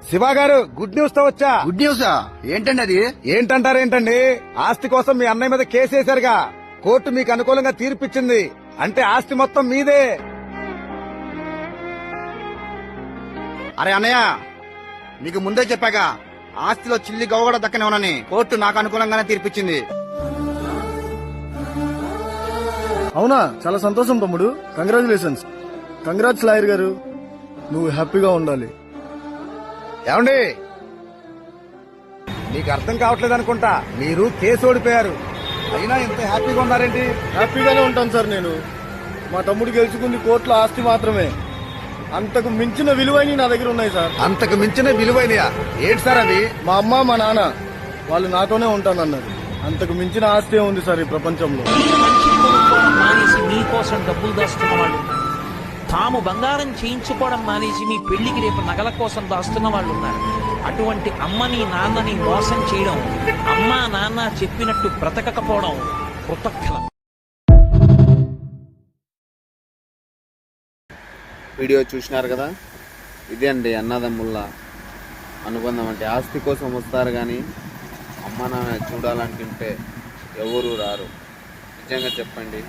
శివ గారు good news తో వచ్చా. గుడ్ న్యూసా? ఏంటండి అది? ఏంటంటారేంటండి, ఆస్తి కోసం మీ అన్నయ్య మీద కేసేశారుగా, కోర్టు మీకు అనుకూలంగా తీర్పిచ్చింది. అంటే ఆస్తి మొత్తం మీదే. అరే అన్నయ్య, నీకు ముందే చెప్పాగా ఆస్తిలో చిల్లి గవ్వ కూడా దక్కనివ్వనని. కోర్టు నాకు అనుకూలంగానే తీర్పిచ్చింది. అవునా? చాలా సంతోషం తమ్ముడు. కంగ్రాచులేషన్స్. కంగ్రాట్స్ లాయర్ గారు. నువ్వు హ్యాపీగా ఉండాలి. ఏమండి, మీకు అర్థం కావట్లేదు అనుకుంటా. మీరు కేసు ఓడిపోయారు, అయినా ఇంత హ్యాపీగా ఉన్నారేంటి? హ్యాపీగానే ఉంటాను సార్. నేను మా తమ్ముడు గెలుచుకుంది కోర్టులో ఆస్తి మాత్రమే. అంతకు మించిన విలువైనవి నా దగ్గర ఉన్నాయి సార్. అంతకు మించిన విలువైనయా? ఏంటి సార్ అవి? మా అమ్మ మా నాన్న వాళ్ళు నాతోనే ఉంటానన్నారు. అంతకు మించిన ఆస్తి ఉంది సార్ ఈ ప్రపంచంలో. మీరు మంచిని కొనుక్కోవడం మానేసి మీకోసం డబ్బులు దాస్తున్న వాళ్ళు ఉన్నారు. తాము బంగారం చేయించుకోవడం మానేసి మీ పెళ్లికి రేపు నగల కోసం దాస్తున్న వాళ్ళు ఉన్నారు. అటువంటి అమ్మని నాన్నని మోసం చేయడం, అమ్మా నాన్న చెప్పినట్టు బ్రతకకపోవడం కృతజ్ఞత. వీడియో చూసినారు కదా, ఇదే అండి అన్నదమ్ముళ్ళ అనుబంధం. అంటే ఆస్తి కోసం వస్తారు కానీ అమ్మ నాన్న చూడాలనుకుంటే ఎవరు రారు. నిజంగా చెప్పండి.